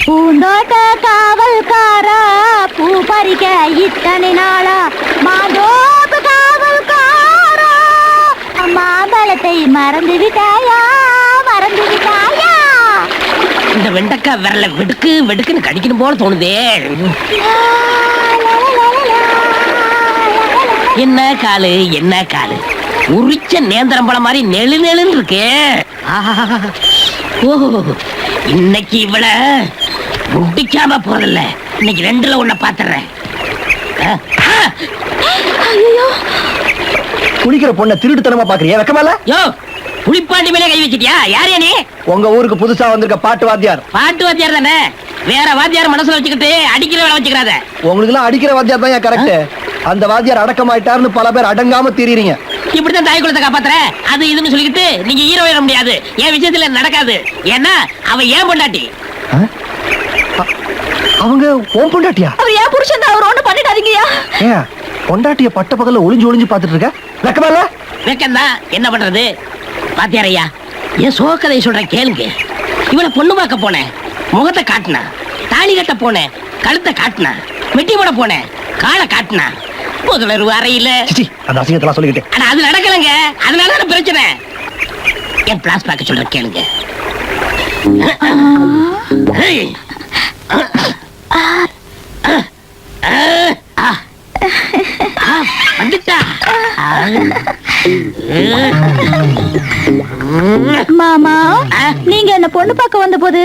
பூந்தோட்ட காவல்காரா பூ பறிக்க இத்தனை நாளா மாதோப்பு காவல்காரா மாம்பழத்தை மறந்து விட்டாயா மறந்து விட்டாயா. இந்த வெண்டைக்காய் விரல வெடுக்கு வெடுக்குன்னு கடிக்கணும் போல தோணுதே. என்ன காலு என்ன காலு, உரிச்ச நேந்திரம் பழம் மாதிரி நெழு நெழுன்னு இருக்கு. ஓ இன்னைக்கு இவள முடிக்காம போறதில்ல, இன்னைக்கு ரெண்டுல ஒண்ண பாத்துறேன். குளிக்கிற பொண்ணை திருட்டுத்தனமா பாக்குறியா? வெக்கமால? யோ புளிப்பாண்டி மேலே கை வச்சிட்டியா? யார் நீ? உங்க ஊருக்கு புதுசா வந்திருக்க பாட்டு வாத்தியார். பாட்டு வாத்தியார் தானே, வேற வாத்தியார் மனசுல வச்சுக்கிட்டு அடிக்கிற வேலை வச்சுக்கிறாத. உங்களுக்கு எல்லாம் அடிக்கிற வாத்தியார் தான் கரெக்ட். அந்த வாத்தியார் அடக்கமாயிட்டாருன்னு பல பேர் அடங்காம திரியறீங்க. இப்படித்தான் தாய் குலத்தை காப்பாத்துற அது இதுன்னு சொல்லிக்கிட்டு நீங்க ஹீரோ ஏற முடியாது. என் விஷயத்துல நடக்காது. ஏன்னா அவ ஏன் பொண்டாட்டி. அவங்க ஓம் பொண்டாட்டியா? அவர் ஏன் புருஷன் தான், அவர் ஒண்ணு பண்ணிடாதீங்கயா. ஏன் பொண்டாட்டிய பட்ட பகல்ல ஒளிஞ்சு ஒளிஞ்சு பாத்துட்டு இருக்க? வெக்கமால? வெக்கம்தான், என்ன பண்றது. வாத்தியார் ஐயா, என் சோகதை சொல்றேன் கேளுங்க. இவளை பொண்ணு பார்க்க போனேன், முகத்தை காட்டினா. தாலி கட்ட போனேன், கழுத்தை காட்டினா. மெட்டி போட போனேன், காலை காட்டினா. முதல்வர் அறையில அந்த அசிங்கத்தெல்லாம் சொல்லிக்கிட்டு. ஆனா அது நடக்கலங்க, அதனால பிரச்சனை. என் பிளாஸ் பார்க்க சொல்ற கேளுங்க. வந்துட்டா மாமா, நீங்க என்ன பொண்ணு பார்க்க வந்த போது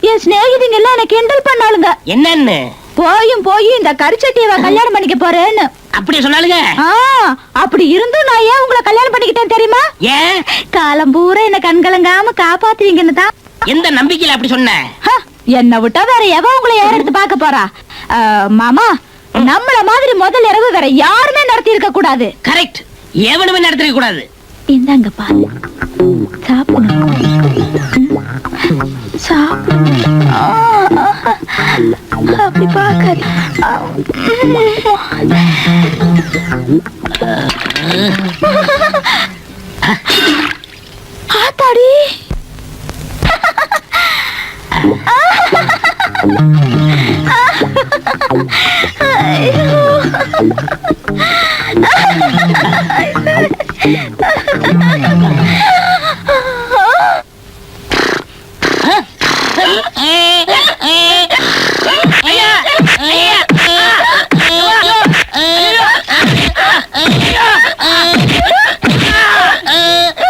என் சிநேகிதிங்க எல்லாம் என்ன கிண்டல் பண்ணாளுங்க. என்னன்னு? போயும் போய் இந்த கரிச்சட்டியவ கல்யாணம் பண்ணிக்க போறேன்னு. அப்படி சொன்னாலுங்க? அப்படி இருந்தும் நான் ஏன் உங்களை கல்யாணம் பண்ணிக்கிட்டேன் தெரியுமா? ஏன்? காலம் பூரா என்ன கண்கலங்காம காப்பாத்துவீங்கன்னு தான். எந்த நம்பிக்கையில அப்படி சொன்ன? என்ன விட்டா வேற எவன் உங்களை யார் எடுத்து பார்க்க போறா? மாமா, நம்மள மாதிரி முதல் இரவு வேற யாருமே நடத்தி இருக்க கூடாது. கரெக்ட், எவனுமே நடத்திருக்க கூடாது. இந்தாங்க பாரு, சாப்பிடணும். அப்படி பாக்காது. ஆத்தாடி,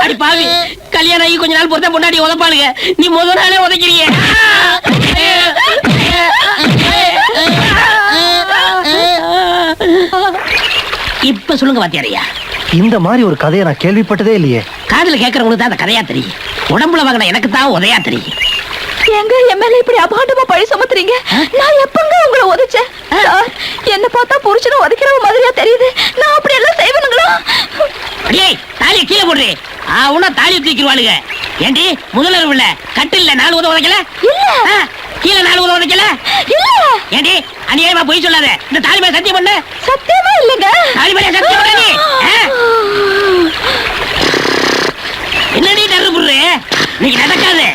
அடி பாவி, கல்யாணம் ஆகி கொஞ்ச நாள் பொறுத்த பொண்டாடி உதப்பாளுங்க, நீ முதல் நாளே உதைக்கிறீங்க. இப்ப சொல்லுங்க வாத்தியாரையா, இந்த மாதிரி ஒரு கதையை நான் கேள்விப்பட்டதே இல்லையே. காதுல கேட்கறவங்களுக்கு தான் அந்த கதையா தெரியும், உடம்புல வாங்கின எனக்கு தான் உதையா தெரியும். எங்க எம்எல்ஏ இப்படி அபாண்டமா பழி சுமத்துறீங்க? நான் எப்பங்க உங்களை உதைச்சேன்? என்ன பார்த்தா புருஷனும் உதைக்கிறவ மாதிரியா தெரியுது. நான் அப்படி எல்லாம் செய்வேனுங்களா? அடியே, தாலியை கீழே போடுறே. உன்ன தாலி தூக்கிடுவாளுங்க. ஏண்டி முதல்வர் இல்ல கட்டில்ல 4 உத உதைக்கல? இல்ல. கீழே 4 உத உதைக்கல? இல்ல. ஏண்டி அநியாயமா போய் சொல்லாத. இந்த தாலி மேல சத்தியம் பண்ணு. சத்தியமா இல்லங்க. தாலி மேல சத்தியம் பண்ணு. என்னடி டர்ரு புடுறே? நீங்க நடக்காது.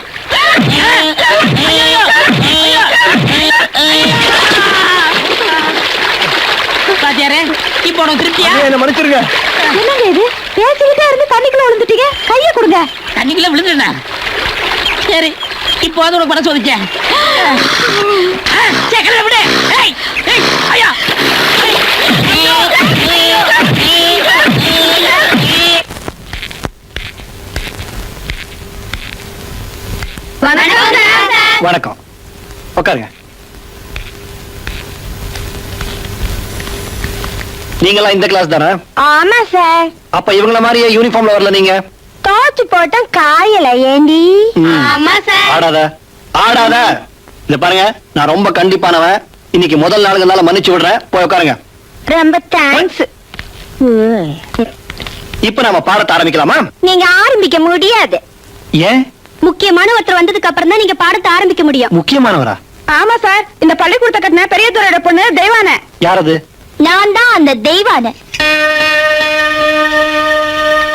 பாத்தியாரே, இப்போ உனக்கு திருப்தியா? என்ன மன்னிச்சிருங்க. என்னங்க இது, பேசிக்கிட்டே இருந்து தண்ணிக்குள்ள விழுந்துட்டீங்க. கைய கொடுங்க. தண்ணிக்குள்ள விழுந்துட்டா? சரி, இப்போ அது உனக்கு மனசு வந்துச்சேன். விடு. ஐயா, வணக்கம், உட்காருங்க. நீங்களாம் இந்த கிளாஸ் தானே? ஆமா சார். அப்ப இவங்கள மாதிரியே யூனிஃபார்ம்ல வரல நீங்க? தோச்சு போட்ட காயல ஏண்டி? ஆமா சார். ஆடாத ஆடாத. இத பாருங்க, நான் ரொம்ப கண்டிப்பானவன். இன்னைக்கு முதல் நாளுங்கனால மன்னிச்சு விடுறேன். போய் உட்காருங்க. ரொம்ப தேங்க்ஸ். இப்ப நாம பாடத்தை ஆரம்பிக்கலாமா? நீங்க ஆரம்பிக்க முடியாது. ஏன்? முக்கியமான ஒருத்தர் வந்ததுக்கு அப்புறம் தான் நீங்க பாடத்தை ஆரம்பிக்க முடியும். முக்கியமானவரா? ஆமா சார், இந்த பள்ளிக்கூடத்தை கட்டின பெரிய துறையோட பொண்ணு தெய்வான. யாரது? நான் தான் அந்த தெய்வான.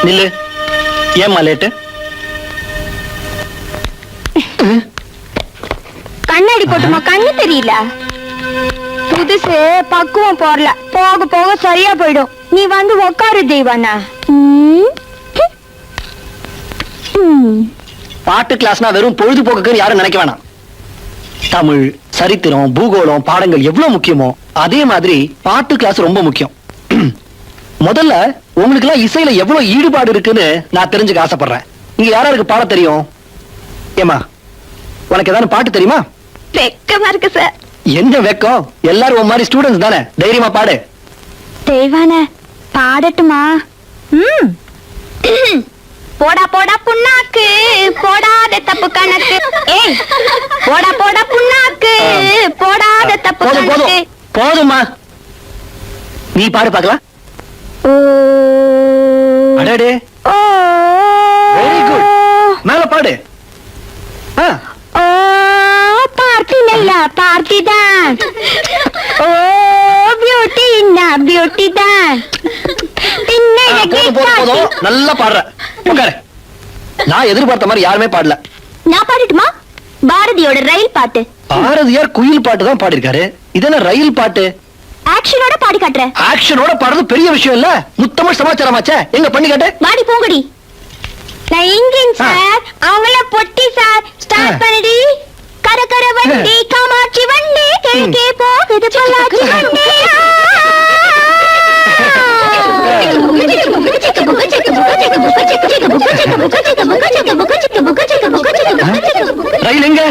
நில்லு. ஏம்மா லேட்டு? கண்ணாடி போட்டுமா கண்ணு தெரியல. புதுசு பக்குவம் போறல, போக போக சரியா போயிடும். நீ வந்து உட்காரு தெய்வானா. பாட்டு கிளாஸ்னா வெறும் பொழுதுபோக்குன்னு யாரும் நினைக்க வேணாம். தமிழ், சரித்திரம், பூகோளம் பாடங்கள் எவ்வளவு முக்கியமோ அதே மாதிரி பாட்டு கிளாஸ் ரொம்ப முக்கியம். முதல்ல உங்களுக்கு எல்லாம் இசையில எவ்வளவு ஈடுபாடு இருக்குன்னு நான் தெரிஞ்சுக்க ஆசைப்படுறேன். இங்க யாராருக்கு பாட தெரியும்? ஏமா, உனக்கு ஏதாவது பாட்டு தெரியுமா? வெக்கமா இருக்கு சார். என்ன வெக்கம்? எல்லாரும் உன் மாதிரி ஸ்டூடெண்ட்ஸ் தானே, தைரியமா பாடு. தெய்வான பாடட்டுமா? போடா போடா புண்ணாக்கு போடாத தப்பு கணக்கு. ஏய், போடா போடா புண்ணாக்கு போடாத தப்பு போதும் கணக்கு. போதும் போதும்மா, நீ பாடு பார்க்கலாம். ஓ அடடே, ஓ வெரி குட், மேல பாடு. ஓ பார்ட்டி நைலா பார்ட்டி தான். ஓ பியூட்டி என்ன பியூட்டி தான். போதும் போதும் போதும், நல்லா பாடுற. உட்காரு. நான் எதிர்பார்த்த மாதிரி யாருமே பாடல. நான் பாடட்டுமா? பாரதியோட ரயில் பாட்டு. பாரதியார் குயில் பாட்டு தான் பாடிருக்காரு. இதென்ன ரயில் பாட்டு? ஆக்ஷனோட பாடி காட்டுறேன். ஆக்ஷனோட பாடுறது பெரிய விஷயம் இல்ல, முத்தமிழ் சமாச்சாரமாச்சே. எங்க பண்ணி காட்டு. வாடி போங்கடி. நான் இன்ஜின் சார், அவங்கள பொட்டி சார். ஸ்டார்ட் பண்ணடி. கர கர வண்டி காமாட்சி வண்டி கிழக்கே போகுது பொள்ளாச்சி வண்டி. ரயில் எங்க?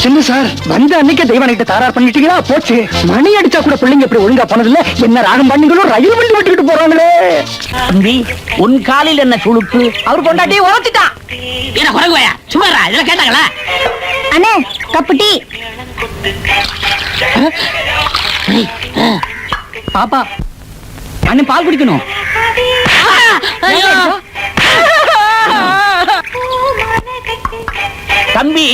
சின்ன சார், வந்த அன்னைக்கு தெய்வானிட்ட தாரார் பண்ணிட்டீங்களா? போச்சு. மணி அடிச்சா கூட பிள்ளைங்க இப்படி ஒழுங்கா போனதில்ல. என்ன ராகம் பண்ணீங்களோ, ரயில் வண்டி ஓட்டிட்டு போறாங்களே. தம்பி, உன் காலில் என்ன சுளுக்கு? அவர் கொண்டாட்டி உரைச்சிட்டான். என்ன குறையா? சும்மாரா, இதெல்லாம் கேட்டாங்களா? அண்ணே கப்புட்டி. பாப்பா, அண்ணன் பால் குடிக்கணும். தம்பி,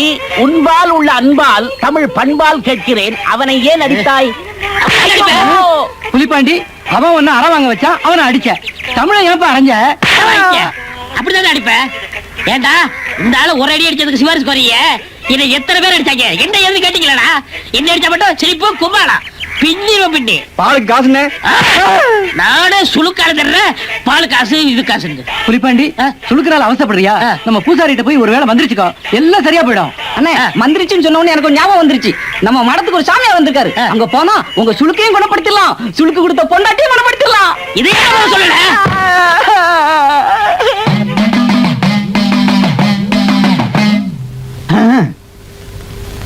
உன்பால் உள்ள அன்பால் தமிழ் பண்பால் கேட்கிறேன். அவனை ஏன் அடித்தாய்? புலிப்பாண்டி, அவன் ஒன்னு அற வாங்க வச்சா அவனை அடிச்ச. தமிழை ஏப்ப அரைஞ்ச? அப்படிதான் அடிப்ப. ஏண்டா, இந்த ஆளு ஒரு அடி அடிச்சதுக்கு சிவாரிசு குறைய இதை எத்தனை பேர் அடிச்சாங்க? என்ன எது கேட்டீங்களா? என்ன அடிச்சா மட்டும் சிரிப்பு கும்பாளா பின்னிரும் பின்னி. பாலுக்கு காசுன்னு நானே சுழுக்கால தர்றேன். பால் காசு இது காசு. புலிப்பாண்டி, சுழுக்கிறாள் அவசப்படுறியா? நம்ம பூசாரிட்ட போய் ஒரு வேளை மந்திரிச்சுக்கோ, எல்லாம் சரியா போயிடும். அண்ணே, மந்திரிச்சுன்னு சொன்ன உடனே எனக்கு ஒரு ஞாபகம் வந்துருச்சு. நம்ம மடத்துக்கு ஒரு சாமியா வந்திருக்காரு. அங்க போனா உங்க சுழுக்கையும் குணப்படுத்திடலாம், சுழுக்கு கொடுத்த பொண்டாட்டியும் குணப்படுத்திடலாம். இதே சொல்லல.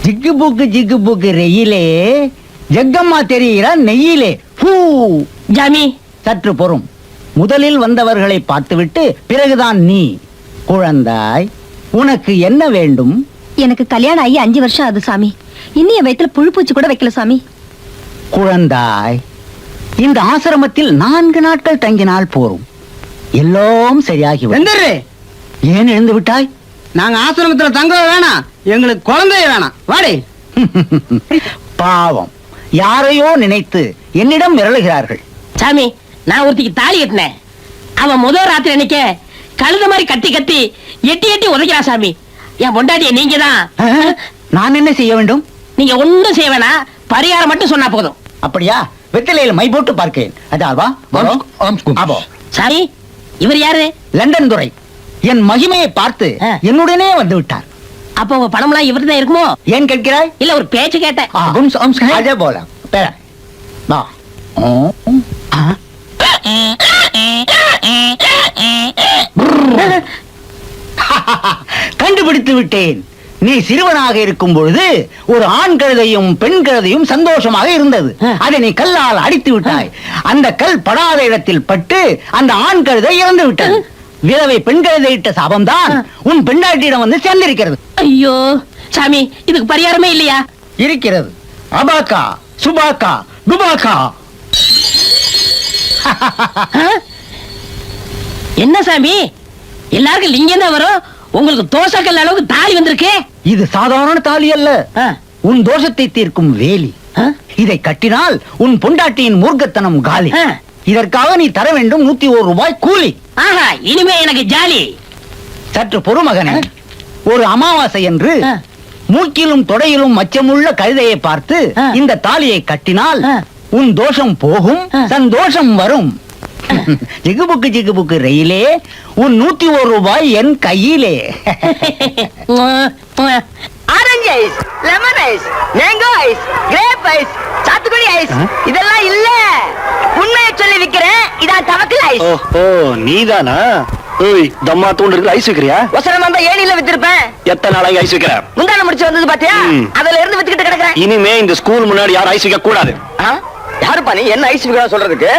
ஜிக்கு பூக்கு ரெயிலே ஜக்கம்மா தெரிகிற நெய்யிலே. ஜாமி, சற்று பொறும். முதலில் வந்தவர்களை பார்த்துவிட்டு பிறகுதான் நீ. குழந்தாய், உனக்கு என்ன வேண்டும்? எனக்கு கல்யாணம் ஆகி 5 வருஷம் ஆகுது சாமி. இன்னும் என் வயித்துல புழு பூச்சி கூட வைக்கல சாமி. குழந்தாய், இந்த ஆசிரமத்தில் 4 நாட்கள் தங்கினால் போரும், எல்லாம் சரியாகி வெந்தரு, ஏன் எழுந்து விட்டாய்? நாங்க ஆசிரமத்துல தங்க வேணாம், எங்களுக்கு குழந்தைய வேணாம். வாடி. பாவம், யாரையோ நினைத்து என்னிடம் மிரளுகிறார்கள். சாமி, நான் ஒருத்திக்கு தாலி கட்டினேன். அவன் முதல் ராத்திரி அன்னைக்கு கழுத மாதிரி கத்தி கத்தி எட்டி எட்டி உதைக்கிறா சாமி. என் பொண்டாட்டிய நீங்க தான். நான் என்ன செய்ய வேண்டும்? நீங்க ஒண்ணும் செய்ய வேணாம், பரிகாரம் மட்டும் சொன்னா போதும். அப்படியா? வெத்தலையில் மை போட்டு பார்க்கிறேன். அதாவா ஆபோ. சாமி, இவர் யாரு? லண்டன் துரை என் மகிமையை பார்த்து என்னுடனே வந்து விட்டார். அப்ப உங்க பணம் எல்லாம் இவர்தான் தான் இருக்குமோ? ஏன் கேட்கிறாய்? இல்ல, ஒரு பேச்சு கேட்டேன். அதே போல வா. கண்டுபிடித்து விட்டேன். நீ சிறுவனாக இருக்கும் பொழுது ஒரு ஆண் கழுதையும் பெண் கழுதையும் சந்தோஷமாக இருந்தது. அதை நீ கல்லால் அடித்து விட்டாய். அந்த கல் படாத இடத்தில் பட்டு அந்த ஆண் கழுதை இறந்து விட்டது. விதவை பெண் கழுதை இட்ட சாபம்தான் உன் பெண்டாட்டியிடம் வந்து சேர்ந்திருக்கிறது. ஐயோ சாமி, இதுக்கு பரிகாரமே இல்லையா? இருக்கிறது. அபாக்கா சுபாக்கா துபாக்கா. என்ன சாமி, எல்லாருக்கும் லிங்கம் தான் வரும், உங்களுக்கு தோசைக்கல் அளவுக்கு தாலி வந்திருக்கு. இது சாதாரண தாலி அல்ல. உன் தோஷத்தை தீர்க்கும் வேலி. இதை கட்டினால் உன் பொண்டாட்டியின் மூர்க்கத்தனம் காலி. இதற்காக நீ தர வேண்டும் 101 ரூபாய் கூலி. ஆஹா, இனிமே எனக்கு ஜாலி. சற்று பொறுமகனே, ஒரு அமாவாசை என்று மூக்கிலும் தொடையிலும் மச்சமுள்ள கழுதையை பார்த்து இந்த தாலியை கட்டினால் உன் தோஷம் போகும், சந்தோஷம் வரும். ஜிகுபுக்கு ரயிலே, உன் 101 ரூபாய் என் கையிலே. Orange ice, lemon ice, mango ice, grape ice, சாத்துக்குடி ஐஸ் இதெல்லாம் இல்ல. உண்மையை சொல்லி விக்கிறேன். இதான் தவக்கல் ஐஸ். ஓ நீதானா? ஏய், தம்மா தூண்டு இருக்கு, ஐஸ் வைக்கிறியா? ஒசரம் வந்தா ஏணியில வித்திருப்பேன். எத்தனை நாளைக்கு ஐஸ் வைக்கிற? முந்தான முடிச்சு வந்தது பாத்தியா? அதுல இருந்து வித்துக்கிட்டு கிடக்குறேன். இனிமே இந்த ஸ்கூல் முன்னாடி யாரும் ஐஸ் வைக்க கூடாது. யாருப்பா நீ என்ன ஐஸ் விக்கிறா சொல்றதுக்கு?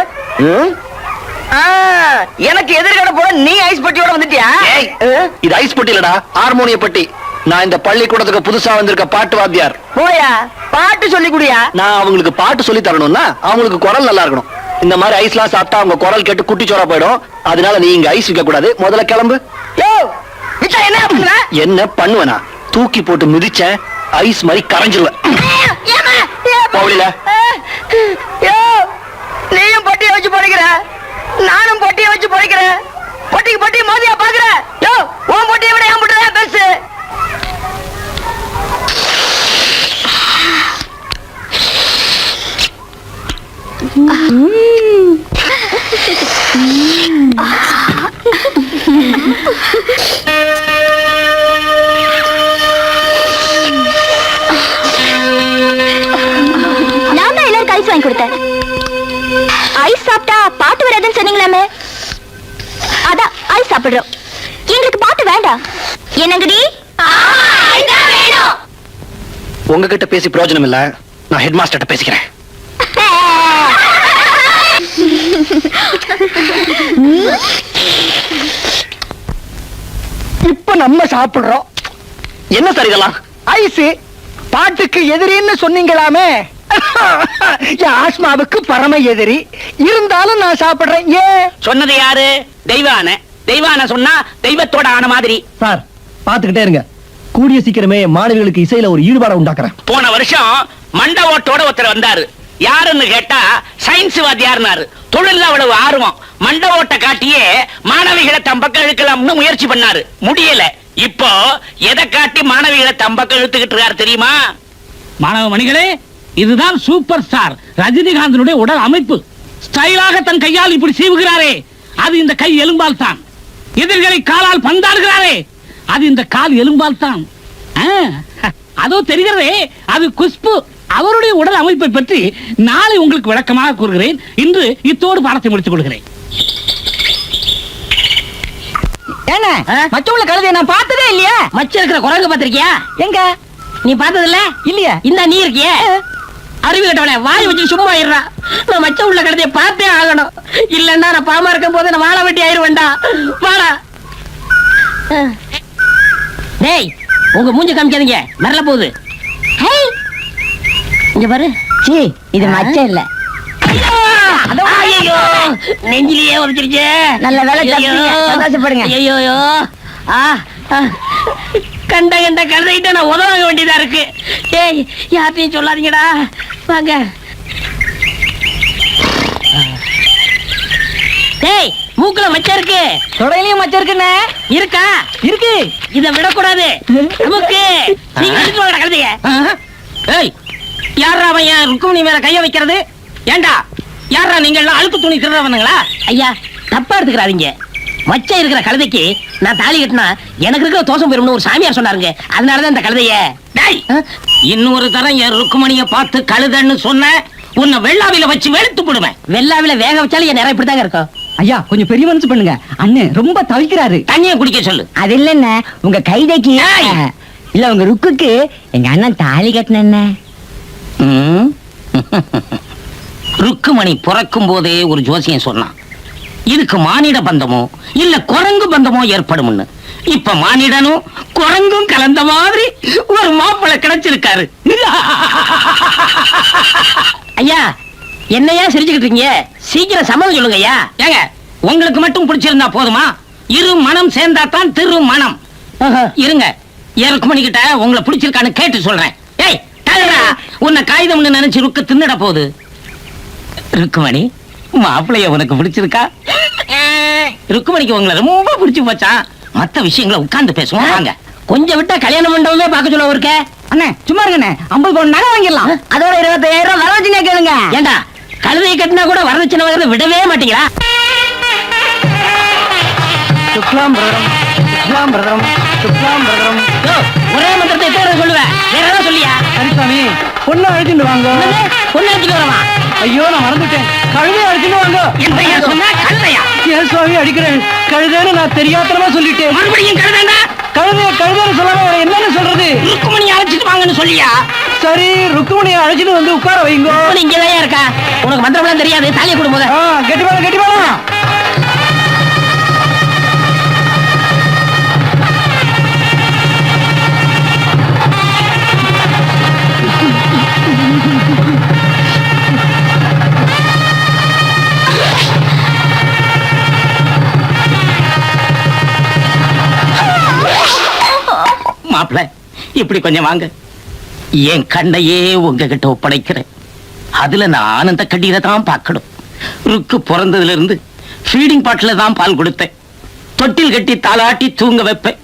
எனக்கு எதிர்கட போட நீ ஐஸ் பட்டியோட வந்துட்டியா? இது ஐஸ் பட்டி இல்லடா, ஹார்மோனிய பட்டி. நான் இந்த பள்ளிக்கூடத்துக்கு புதுசா வந்திருக்க பாட்டு வாத்தியார். போயா, பாட்டு சொல்லி குடியா. நான் அவங்களுக்கு பாட்டு சொல்லி தரணும்னா அவங்களுக்கு குரல் நல்லா இருக்கணும். இந்த மாதிரி ஐஸ்லாம் சாப்பிட்டா அவங்க குரல் கேட்டு குட்டிச்சோரா போயிடும். அதனால நீ இங்க ஐஸ் வைக்க கூடாது. முதல்ல கிளம்பு. என்ன பண்ணுவனா? தூக்கி போட்டு மிதிச்சேன், ஐஸ் மாதிரி கரைஞ்சிருவேன். நீயும் பொட்டியை வச்சு பொழைக்கிற, நானும் பொட்டியை வச்சு பொழைக்கிறேன். பொட்டிக்கு பொட்டி மோதியா பாக்குற? யோ, உன் பொட்டியை விட என் பொட்டியா பெருசு. நான் தான் எல்லாருக்கும் ஐஸ் வாங்கி கொடுத்தேன். ஐஸ் சாப்பிட்டா பாட்டு வராதுன்னு சொன்னீங்களாமே, அதான் ஐஸ் சாப்பிடுறோம். எங்களுக்கு பாட்டு வேண்டாம். என்னங்கடி? உங்ககிட்ட பேசி பிரயோஜனம் இல்ல, நான் ஹெட் மாஸ்டர்ட்ட பேசிக்கிறேன். இப்ப நம்ம சாப்பிடுறோம். என்ன சார் இதெல்லாம்? ஐஸ் பாட்டுக்கு எதிரின்னு சொன்னீங்களாமே. ஆஸ்மாவுக்கு பரம எதிரி இருந்தாலும் நான் சாப்பிடுறேன். ஏன் சொன்னது யாரு? தெய்வான. தெய்வான சொன்னா தெய்வத்தோட ஆன மாதிரி. சார் பாத்துக்கிட்டே இருங்க, கூடிய சீக்கிரமே மாணவிகளுக்கு இசையில ஒரு ஈடுபாடு உண்டாக்குறேன். போன வருஷம் மண்ட ஓட்டோட ஒருத்தர் வந்தாரு. யாருன்னு கேட்டா சயின்ஸ் வாத்தியார்னாரு. தொழில் அவ்வளவு ஆர்வம், மண்ட ஓட்ட காட்டியே மாணவிகளை தம்பக்கம் இழுக்கலாம்னு முயற்சி பண்ணாரு. முடியல. இப்போ எதை காட்டி மாணவிகளை தம்பக்கம் இழுத்துக்கிட்டு இருக்காரு தெரியுமா? மாணவ மணிகளே, இதுதான் சூப்பர் ஸ்டார் ரஜினிகாந்தனுடைய உடல் அமைப்பு. ஸ்டைலாக தன் கையால் இப்படி சீவுகிறாரே, அது இந்த கை எலும்பால் தான். எதிர்களை காலால் பந்தாடுகிறாரே, அது இந்த கால் எலும்பால் தான். அதோ தெரிகிறதே, அது குஷ்பு. அவருடைய உடல் அமைப்பை பற்றி நாளை உங்களுக்கு விளக்கமாக கூறுகிறேன். இன்று இத்தோடு பாடத்தை முடித்துக் கொள்கிறேன். என்ன மச்சமுள்ள கழுதையை நான் பார்த்ததே இல்லையா? மச்ச இருக்கிற குரங்கு பாத்திருக்கியா? எங்க நீ பார்த்தது இல்ல? இல்லையா? இந்த நீ இருக்கியே, அறிவு கட்டவனே, வாய் வச்சு சும்மா இருறா. நான் மச்ச உள்ள கழுதையை பார்த்தே ஆகணும். இல்லன்னா நான் பாமா இருக்கும் போது நான் வாழ வெட்டி ஆயிருவேண்டா. வாடா. டேய், உங்க மூஞ்சி காமிக்காதீங்க, மரல போகுது. இங்க பாரு. சீ, இது மச்சம் இல்ல. ஐயோ, நெஞ்சிலேயே உரைச்சிருச்சு. நல்ல வேலை தப்பிச்சீங்க. சந்தோஷப்படுங்க. ஐயோ, கண்ட கண்ட கழுதைகிட்ட நான் உதவ வேண்டியதா இருக்கு. ஏய், யார்ட்டையும் சொல்லாதீங்கடா. வாங்க. டேய், மூக்குல மச்சம் இருக்கு. தொடையிலயும் மச்சம் இருக்குண்ணே. இருக்கா? இருக்கு. இத விடக்கூடாது. நமக்கு நீங்க எடுத்து வாங்கடா கழுதைய. ஏய், யாரா அவன் என் ருக்குமணி மேல கைய வைக்கிறது? ஏண்டா, யாரா நீங்க எல்லாம் அழுக்கு துணி திருடுறவனுங்களா? ஐயா, தப்பா எடுத்துக்கிறாதீங்க. மச்சம் இருக்கிற கழுதைக்கு நான் தாலி கட்டினா எனக்கு இருக்கிற தோஷம் போயிரும்னு ஒரு சாமியார் சொன்னாருங்க. அதனாலதான் இந்த கழுதைய. டேய், இன்னொரு தரம் என் ருக்குமணிய பார்த்து கழுதன்னு சொன்ன உன்னை வெள்ளாவில வச்சு வெளுத்து போடுவேன். வெள்ளாவில வேக வச்சாலும் என் நேரம் இப்படிதாங்க இருக்கும். ஐயா, கொஞ்சம் பெரிய மனசு பண்ணுங்க. அண்ணன் ரொம்ப தவிக்கிறாரு. தண்ணியை குடிக்க சொல்லு. அது இல்லன்னு உங்க கைதைக்கு இல்ல, உங்க ருக்குக்கு எங்க அண்ணன் தாலி கட்டின. ருக்குமணி பிறக்கும் போதே ஒரு ஜோசியம் சொன்னான், இதுக்கு மானிட பந்தமோ இல்ல குரங்கு பந்தமோ ஏற்படும். இப்ப மானிடனும் குரங்கும் கலந்த மாதிரி ஒரு மாப்பிள்ளை கிடைச்சிருக்காரு. ஐயா, என்னையா சிரிச்சுக்கிட்டு இருக்கீங்க? சீக்கிரம் சம்மதம் சொல்லுங்க ஐயா. ஏங்க, உங்களுக்கு மட்டும் பிடிச்சிருந்தா போதுமா? இரு மனம் சேர்ந்தா தான் திரு மனம். இருங்க, ருக்குமணி கிட்ட உங்களை பிடிச்சிருக்கான்னு கேட்டு சொல்றேன். ஏய், உன்னை காகிதம்னு நினைச்சு ருக்கு தின்னுட போகுது. ருக்குமணி, மாப்பிளைய உனக்கு பிடிச்சிருக்கா? ருக்குமணிக்கு உங்களை ரொம்ப பிடிச்சு போச்சா? மத்த விஷயங்களை உட்கார்ந்து பேசுவோம் வாங்க. கொஞ்சம் விட்டா கல்யாண மண்டபமே பார்க்க சொல்ல இருக்க. அண்ணே சும்மா இருங்கண்ணே, 50 பவுன் நகை வாங்கிடலாம். அதோட 25,000 ரூபாய் வரவச்சுனே கேளுங்க. ஏண்டா கழுதையை கட்டினா கூட வரதட்சணை வாங்குறத விடவே மாட்டீங்களா? சுக்லாம் பிரதரம், சுக்லாம் பிரதரம், சுக்லாம் பிரதரம். யோ, ஒரே மந்திரத்தை எத்தனை சொல்லுவேன், வேற ஏதாவது சொல்லியா? சரிசாமி, பொண்ணு அழைச்சிட்டு வாங்க. பொண்ணு அடிச்சுட்டு வரவா? ஐயோ, நான் மறந்துட்டேன். கழுதை அழைச்சிட்டு வாங்க. என்னையா சொன்னா கழுதையா? ஏன் சுவாமி அடிக்கிறேன்? கழுதைன்னு நான் தெரியாதனமா சொல்லிட்டேன். மறுபடியும் கழுதைண்டா? கழுதைன்னு சொல்லாம வேற என்னன்னு சொல்றது? ருக்குமணி அழைச்சிட்டு வாங்கன்னு சொல்லியா? சரி, ருக்குமணியை அழைச்சிட்டு வந்து உட்கார வைங்க. ருக்குமணி இங்கதான் இருக்கா? உனக்கு மந்திரம்லாம் தெரியாது, தாலியை கொடும்போது. கெட்டிப்பாளம் கெட்டிப்பாளம். மாப்பிள்ள, இப்படி கொஞ்சம் வாங்க. என் கண்ணையே உங்ககிட்ட ஒப்படைக்கிறேன். அதுல நான் ஆனந்த கண்ணீரை தான் பார்க்கணும். ருக்கு பிறந்ததுல இருந்து ஃபீடிங் பாட்டில தான் பால் கொடுத்தேன். தொட்டில் கட்டி தாளாட்டி தூங்க வைப்பேன்.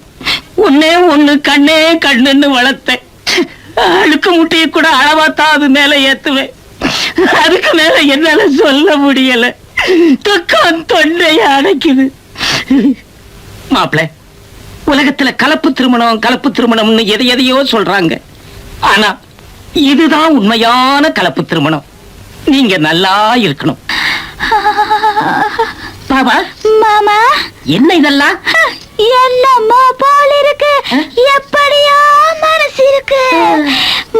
ஒன்னே ஒண்ணு கண்ணே கண்ணுன்னு வளர்த்தேன். அழுக்கு முட்டையை கூட அளவாத்தான் அது மேல ஏத்துவேன். அதுக்கு மேல என்னால சொல்ல முடியல. துக்கம் தொண்டைய அடைக்குது. மாப்பிள்ள, உலகத்துல கலப்பு திருமணம்னு எதையோ சொல்றாங்க. ஆனா இதுதான் உண்மையான கலப்பு திருமணம். நீங்க நல்லா இருக்கணும். பாபா, மாமா, என்ன இதெல்லாம்? என்னமோ போல இருக்கு, எப்படியோ மனசு இருக்கு.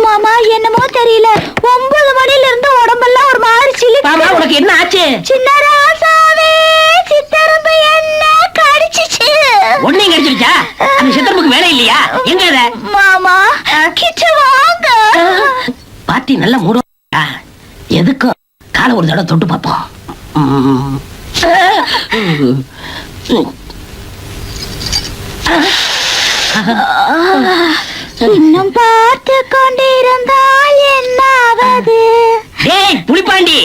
மாமா, என்னமோ தெரியல, 9 மணில இருந்து உடம்பெல்லாம் ஒரு மாதிரி சிலு. பாபா, உனக்கு என்ன ஆச்சு? சின்ன ராசாவே, சித்தரம்பு என்ன கடிச்சிச்சு. ஒன்னையும் கடிச்சிருச்சா? அந்த சித்தரம்புக்கு வேலை இல்லையா? எங்க அத? மாமா, கிட்ட வாங்க. பாட்டி நல்ல மூட. எதுக்கும் காலை ஒரு தடவை தொட்டு பார்ப்போம். இன்னும் பார்த்து கொண்டிருந்தால் என்னாவது? டேய் புலிப்பாண்டி,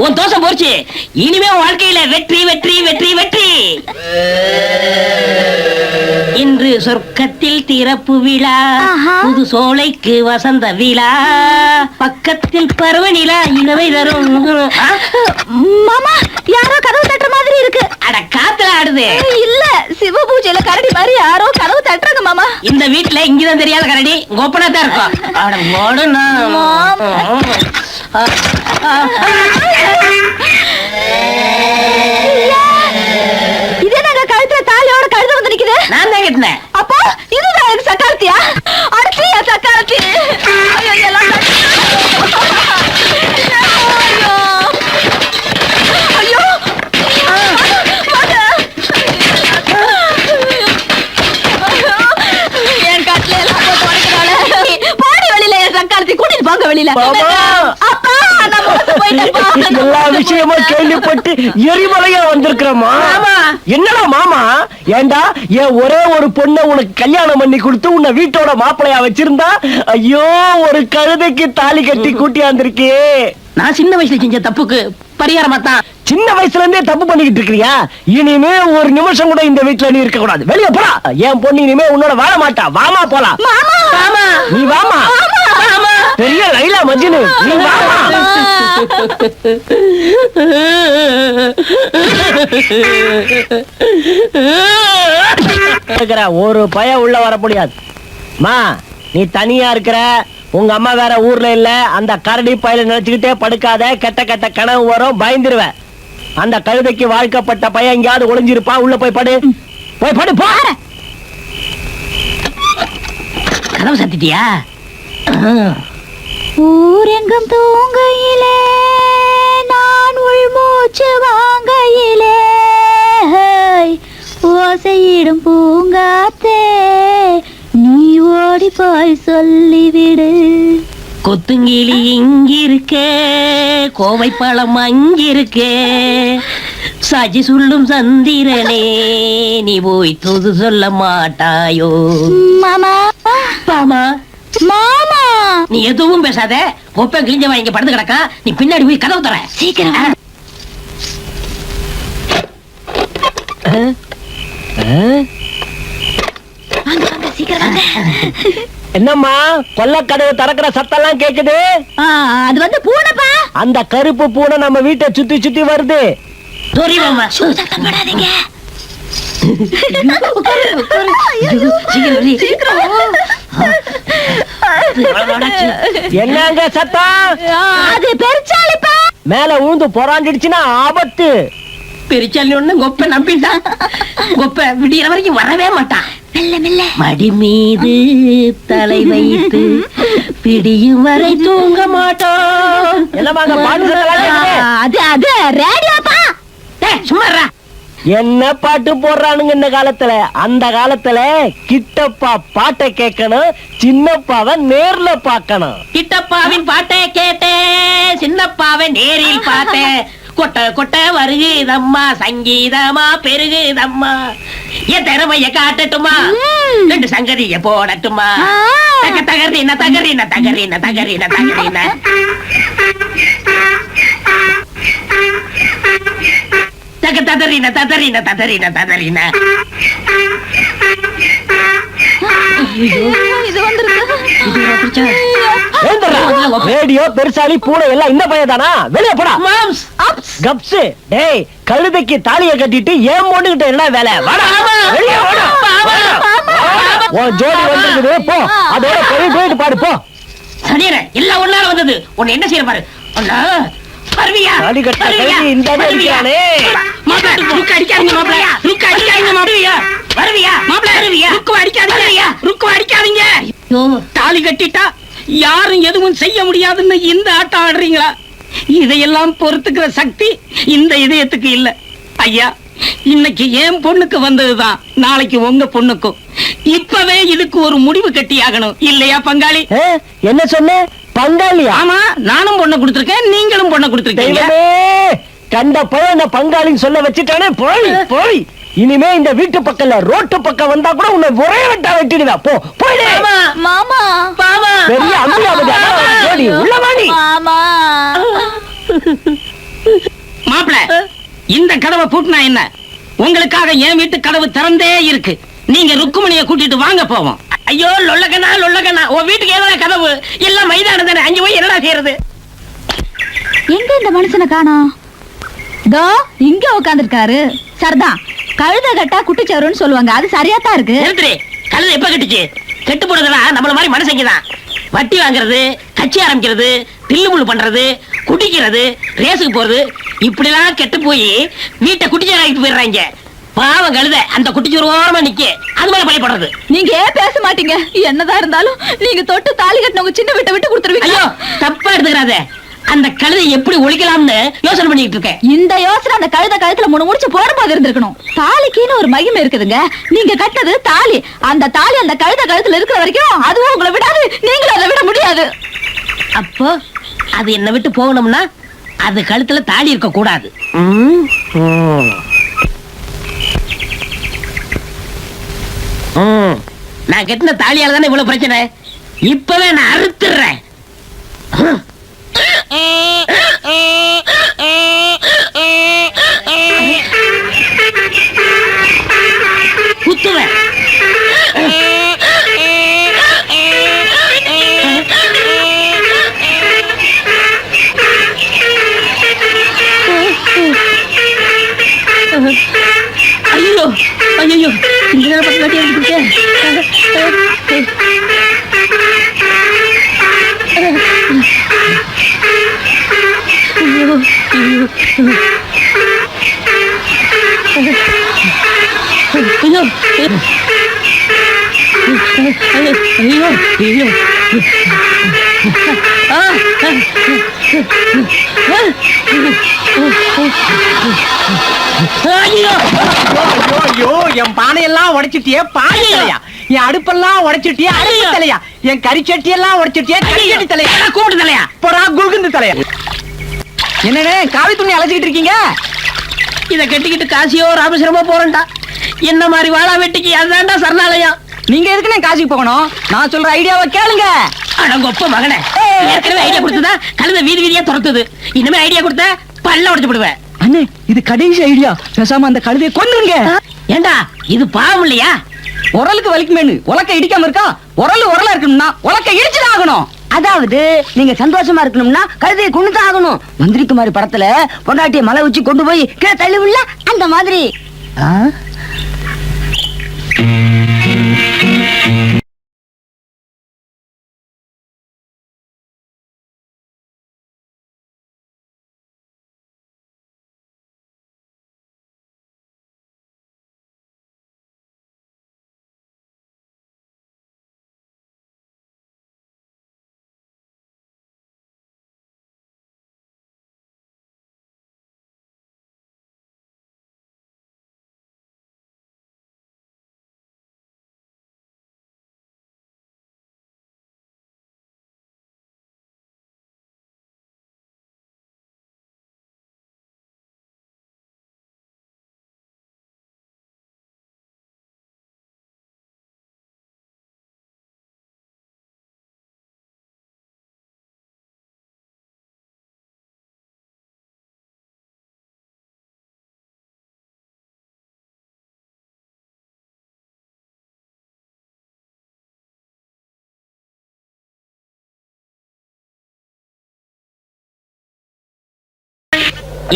உன் தோசை போச்சு. இனிமே உன் வாழ்க்கையில வெற்றி வெற்றி வெற்றி வெற்றி. இன்று சொர்க்கத்தில் திறப்பு விழா, புது சோலைக்கு வசந்த விழா, பக்கத்தில் பருவநிலா இனவை தரும். மாமா, யாரோ கதவு தட்டுற மாதிரி இருக்கு. அட, காத்துல ஆடுது. இல்ல, சிவ பூஜையில கரடி மாதிரி யாரோ கதவு தட்டுறாங்க மாமா. இந்த வீட்டுல இங்கதான் தெரியாத கரடி கோப்பனா தான் இருக்கும். அட ஓடுனா. இதே நாங்க கழுத்துல தாலியோட கழுத வந்து நிக்குது. நான் தான் கேட்டேன். அப்போ இதுதான் எனக்கு சக்காலத்தியா? அடுத்தியா சக்காலத்தி? ஐயோ, எல்லாம் ஐயோ, என் கட்டில எல்லாம் போட்டு உடைக்கிறாளே. பாடி வெளியில என் சக்காலத்தி கூட்டிட்டு போங்க வெளியில. அப்பா, நான் போயிட்டேன்ப்பா. எல்லா விஷயமும் கேள்விப்பட்டு எரிமலையா வந்திருக்கிறோமா? என்னடா மாமா, ஏண்டா என் ஒரே ஒரு பொண்ணை உனக்கு கல்யாணம் பண்ணி கொடுத்து உன்னை வீட்டோட மாப்பிளையா வச்சிருந்தா, ஐயோ ஒரு கழுதைக்கு தாலி கட்டி கூட்டியாந்திருக்கே. நான் சின்ன வயசுல செஞ்ச தப்புக்கு பரிகாரமா தான். சின்ன வயசுல இருந்தே தப்பு பண்ணிக்கிட்டு இருக்கிறியா? இனிமே ஒரு நிமிஷம் கூட இந்த வீட்டுல நீ இருக்க கூடாது. வெளியே போடா. என் பொண்ணு இனிமே உன்னோட வாழ மாட்டா. வாமா போலாம். நீ வாமா. பெரிய லைலா மஜ்னு, நீ வாமா. ஒரு பய உள்ள வர முடியாது. மா, நீ தனியா இருக்கிற, உங்க அம்மா வேற ஊர்ல இல்ல. அந்த கரடி பையில நினைச்சுக்கிட்டே படுக்காத. கெட்ட கெட்ட கனவு வரும், பயந்துருவ. அந்த கழுதைக்கு வாழ்க்கப்பட்ட பையன் எங்கேயாவது ஒளிஞ்சிருப்பான். உள்ள போய் படு, போய் படு. போ. கதவு சத்திட்டியா? ஊரெங்கும் தூங்கையிலே, நான் உள்மூச்சு வாங்கையிலே, ஓசையிடும் பூங்காத்தே, நீ ஓடி போய் சொல்லிவிடு. கொத்துங்கிளி இங்கிருக்கே, கோவை பழம் அங்கிருக்கே, சாட்சி சொல்லும் சந்திரனே, நீ போய் தூது சொல்ல மாட்டாயோ? மாமா, பாமா, மாமா, நீ எதுவும் பேசாத. கொப்பை கிழிஞ்சவன் இங்க படுத்து கிடக்கா. நீ பின்னாடி போய் கதவு தர. சீக்கிரம் வா. வாங்க வாங்க சீக்கிரம் வாங்க. என்னம்மா கொல்ல கதவு திறக்கிற சத்தம் எல்லாம் கேக்குது? அது வந்து பூனைப்பா. அந்த கருப்பு பூனை நம்ம வீட்டை சுத்தி சுத்தி வருது. தெரியுமா? சத்தம் போடாதீங்க. என்னங்க சத்தம்? அது பெருச்சாளிப்பா. மேல ஊந்து பொறாண்டிடுச்சுன்னா ஆபத்து. பெருச்சாலி ஒண்ணு கொப்பை நம்பிட்டான். கொப்பை விடியற வரைக்கும் வரவே மாட்டான். மெல்ல மெல்ல. மடி மீது தலை வைத்து பிடியும் வரை தூங்க மாட்டோம். என்னமாங்க பாட்டு சத்தம் கேக்குது? அது அது ரேடியோப்பா. சும்மா என்ன பாட்டு போடுறானுங்க இந்த காலத்துல? அந்த காலத்துல கிட்டப்பா பாட்டை கேட்கணும், சின்னப்பாவை நேர்ல பார்க்கணும். கிட்டப்பாவின் பாட்டை கேட்டேன், சின்னப்பாவை நேரில் பார்த்தேன். கொட்ட கொட்ட வருகுதம்மா, சங்கீதமா பெருகுதம்மா. என் திறமைய காட்டட்டுமா, ரெண்டு சங்கதிய போடட்டுமா. தக தகரின தகரின தகரின தகரின தகரின. தக ததறின ததறின ததறின ததறின. இது வந்துருக்கு. ரேடியோ பெருசாலி பூனை எல்லாம் இந்த பையன் தானா? வெளியே போடா. Moms cups. டேய், கழுதைக்கு தாலியை கட்டிட்டு ஏன் பொண்ணுகிட்ட என்ன வேலை? வாடா, வெளியே வாடா. உன் ஜோடி வந்துருக்குது, போ. அதோட போயிட்டு பாடு, போ. சனியனே, எல்லாம் ஒன்னால வந்தது. உன்னை என்ன செய்ய பாரு. ஒன்னா வருவியா? தாலி கட்ட வருவியா? கழுதை இந்த மாதிரி இருக்கானே. மாப்ள, ருக்கு அடிக்காதீங்க மாப்ள. ருக்கு அடிக்காதீங்க மாப்ள. வருவியா? மாப்ள, வருவியா? ருக்கு அடிக்காதீங்க. ருக்கு அடிக்காதீங்க. தாலி கட்டிட்டா யாரும் எதுவும் செய்ய முடியாதுன்னு இந்த ஆட்டம் ஆடுறீங்களா? இதையெல்லாம் பொறுத்துக்கிற சக்தி இந்த இதயத்துக்கு இல்ல. ஐயா, இன்னைக்கு என் பொண்ணுக்கு வந்ததுதான் நாளைக்கு உங்க பொண்ணுக்கும். இப்பவே இதுக்கு ஒரு முடிவு கட்டியாகணும். இல்லையா பங்காளி? என்ன சொன்ன? பங்காளியா? ஆமா, நானும் பொண்ணை கொடுத்திருக்கேன், நீங்களும் பொண்ணை கொடுத்திருக்கீங்க. கண்ட பையன் பங்காளின்னு சொல்ல வச்சுட்டானே. போய் போய், இனிமே இந்த வீட்டு பக்கம்ல ரோட்டு பக்கம் வந்தா கூட உன்னை ஒரே வெட்டா வெட்டிடுவா. போ போய். மாமா பாமா, பெரிய அம்பியாவது உள்ளவாணி. மாமா. மாப்ள, இந்த கதவை பூட்டினா என்ன? உங்களுக்காக என் வீட்டு கதவு திறந்தே இருக்கு. நீங்க ருக்குமணியை கூட்டிட்டு வாங்க போவோம். ஐயோ லொல்லகனா லொல்லகனா, உன் வீட்டுக்கு ஏதாவது கதவு எல்லாம் மைதானம் தானே. அஞ்சு போய் என்னடா செய்யறது? எங்க இந்த மனுஷனை காணோம்? தோ இங்க உட்கார்ந்திருக்காரு. சரிதான், கழுத கட்டா குட்டிச்சவருன்னு சொல்லுவாங்க. அது சரியா தான் இருக்கு. நிறுத்துறே. கழுதை எப்ப கட்டுச்சு? கெட்டு போடுறதுலாம் நம்மள மாதிரி மனுஷங்கதான். வட்டி வாங்குறது, கட்சி ஆரம்பிக்கிறது, தில்லுமுள்ளு பண்றது, குடிக்கிறது, ரேஸுக்கு போறது, இப்படி எல்லாம் கெட்டு போய் வீட்டை குட்டிச்சார ஆகிட்டு போயிடுறாங்க. பாவம் கழுத அந்த குட்டிச்சோறு ஓரமா நிக்க, அது மேல பழிப்படுறது. நீங்க ஏன் பேச மாட்டீங்க? என்னதான் இருந்தாலும் நீங்க தொட்டு தாலி கட்டினவங்க சின்ன வீட்டை விட்டு கொடுத்துருவீங்க. ஐயோ, தப்பா எடுத்துக்கிறாத. அந்த கழுதை எப்படி ஒழிக்கலாம்னு யோசனை பண்ணிட்டு இருக்கேன். இந்த யோசனை அந்த கழுத கழுத்துல முடிச்சு போடும்போது இருந்திருக்கணும். தாலிக்குன்னு ஒரு மகிமை இருக்குதுங்க. நீங்க கட்டது தாலி. அந்த தாலி அந்த கழுத கழுத்துல இருக்கிற வரைக்கும் அதுவும் உங்களை விடாது, நீங்களும் அதை விட முடியாது. அப்போ அது என்ன விட்டு போகணும்னா அது கழுத்துல தாலி இருக்க கூடாது. நான் கட்டின தாலியால தானே இவ்வளவு பிரச்சனை. இப்பவே நான் அறுத்துறேன். குத்துவேன். ஐயோ ஐயோ, இந்த நேரம் பத்து நாட்டி எடுத்துக்கிட்டேன். என் பானையெல்லாம் உடைச்சிட்டியே பானை தலையா, என் அடுப்பெல்லாம் உடைச்சிட்டியே அடுப்பு தலையா, என் கறிச்சட்டி எல்லாம் உடைச்சிட்டியே கறிச்சட்டி தலையா, கூப்பிட்டு தலையா, போடா குல்குந்து தலையா. என்னன்னு காவி துணி அழைச்சிக்கிட்டு இருக்கீங்க? இத கட்டிக்கிட்டு காசியோ ராமேஸ்வரமோ போறேன்டா. என்ன மாதிரி வாழா வெட்டிக்கு அதுதான்டா சரணாலயம். நீங்க எதுக்குன்னு காசிக்கு போகணும்? நான் சொல்ற ஐடியாவை கேளுங்க. அடங்கொப்ப மகனே, ஏற்கனவே ஐடியா கொடுத்ததா கழுத வீதி வீதியா துரத்துது. இனிமே ஐடியா கொடுத்தா பல்ல உடைச்சு விடுவேன். அண்ணே இது கடைசி ஐடியா, பேசாம அந்த கழுதையை கொன்னுருங்க. ஏண்டா இது பாவம் இல்லையா? உரலுக்கு வலிக்குமேனு உலக்க இடிக்காம இருக்கா? உரலா இருக்கணும்னா உலக்க இடிச்சுதான் ஆகணும். அதாவது நீங்க சந்தோஷமா இருக்கணும்னா கழுதையை கொண்டுதான் ஆகணும். மந்திரிக்குமாரி படத்துல பொண்டாட்டிய மலை உச்சி கொண்டு போய் கீழே தள்ளி விடல, அந்த மாதிரி.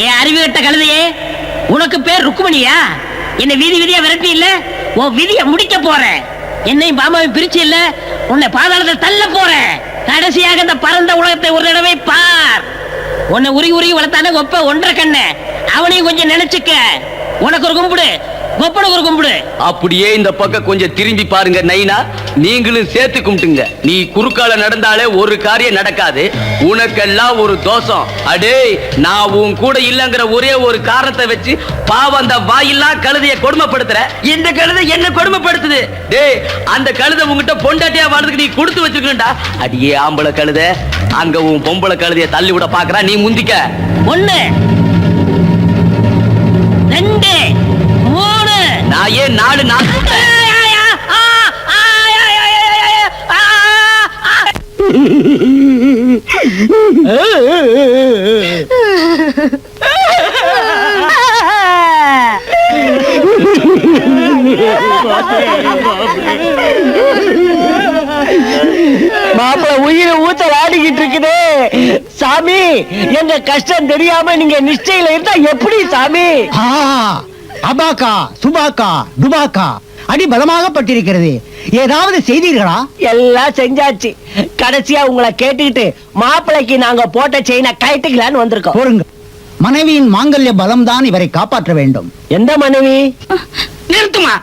ஏன் அறிவு கட்ட கழுதையே, உனக்கு பேர் ருக்குமணியா? என்ன வீதி வீதியா விரட்டி இல்ல, உன் விதிய முடிக்க போறேன். என்னையும் பாமாவையும் பிரிச்சு இல்ல, உன்னை பாதாளத்தை தள்ள போறேன். கடைசியாக இந்த பரந்த உலகத்தை ஒரு தடவை பார். உன்னை உருகி உருகி வளர்த்தானே ஒப்ப ஒன்றரை கண்ண, அவனையும் கொஞ்சம் நினைச்சுக்க. உனக்கு ஒரு கும்பிடு, கொப்பனுக்கு ஒரு கும்பிடு. அப்படியே இந்த பக்கம் கொஞ்சம் திரும்பி பாருங்க நைனா, நீங்களும் சேர்த்து கும்பிட்டுங்க. நீ குறுக்கால நடந்தாலே ஒரு காரியம் நடக்காது, உனக்கெல்லாம் ஒரு தோஷம். அடே, நான் உன் கூட இல்லங்கிற ஒரே ஒரு காரணத்தை வச்சு பாவம் அந்த வாயில்லாம் கழுதைய கொடுமைப்படுத்துற. இந்த கழுதை என்ன கொடுமைப்படுத்துது? டேய், அந்த கழுதை உங்ககிட்ட பொண்டாட்டியா வாழ்றதுக்கு நீ கொடுத்து வச்சிருக்கா. அடியே ஆம்பளை கழுதை, அங்க உன் பொம்பளை கழுதைய தள்ளி விட பாக்குறா, நீ முந்திக்க. 1 2 3 நான் ஏன் 4 மாப்பிள உயிரை ஊத்தல் ஆடிக்கிட்டு இருக்குதே சாமி. எங்க கஷ்டம் தெரியாம நீங்க நிச்சயில இருந்தா எப்படி சாமி? அபாக்கா சுபாக்கா துபாக்கா அடி பலமாகப்பட்டிருக்கிறது. ஏதாவது செய்தீர்களா? எல்லாம் செஞ்சாச்சு. கடைசியா உங்களை கேட்டுக்கிட்டு மாப்பிளைக்கு நாங்க போட்ட செயினை கைட்டுக்கலான்னு வந்திருக்கோம். போருங்க. மனைவியின் மாங்கல்ய பலம் தான் இவரை காப்பாற்ற வேண்டும். எந்த மனைவி? நிறுத்துமா.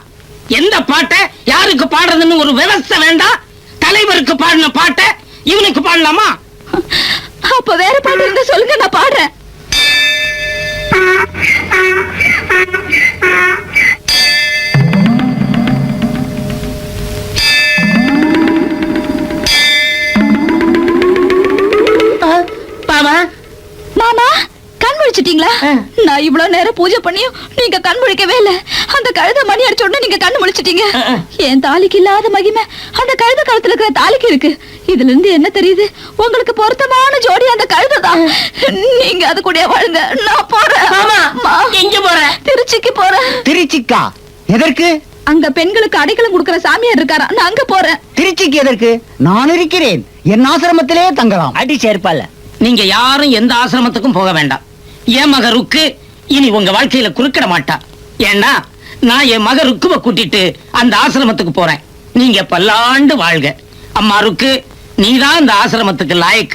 எந்த பாட்டை யாருக்கு பாடுறதுன்னு ஒரு விவசாய வேண்டாம். தலைவருக்கு பாடின பாட்டை இவனுக்கு பாடலாமா? அப்ப வேற பாட்டு இருந்தா சொல்லுங்க, நான் பாடுறேன். பாமா, மாமா கண் முழிச்சிட்டீங்களா? நான் இவ்வளவு நேரம் பூஜை பண்ணியும் நீங்க கண் முழிக்கவே இல்ல. அந்த கழுத மணி அடிச்ச உடனே நீங்க கண்ணு முழிச்சிட்டீங்க. என் தாலிக்கு இல்லாத மகிமை அந்த கழுத கழுத்துல இருக்கிற தாலிக்கு இருக்கு. இதுல இருந்து என்ன தெரியுது? உங்களுக்கு பொருத்தமான ஜோடி அந்த கழுதைதான். நீங்க அது கூட வாழுங்க. நான் போறேன். எங்க போற? திருச்சிக்கு போறேன். திருச்சிக்கா? எதற்கு? அங்க பெண்களுக்கு அடைக்கலம் கொடுக்கிற சாமியார் இருக்காரா, நான் அங்க போறேன். திருச்சிக்கு எதற்கு? நான் இருக்கிறேன். என் ஆசிரமத்திலே தங்கலாம். அடி சேர்ப்பால. நீங்க யாரும் எந்த ஆசிரமத்துக்கும் போக வேண்டாம். என் மக ருக்கு இனி உங்க வாழ்க்கையில குறுக்கிட மாட்டா. ஏன்னா நான் என் மக ருக்குவ கூட்டிட்டு அந்த ஆசிரமத்துக்கு போறேன். நீங்க பல்லாண்டு வாழ்க. அம்மா ருக்கு, நீதான் அந்த ஆசிரமத்துக்கு லாயக்கு.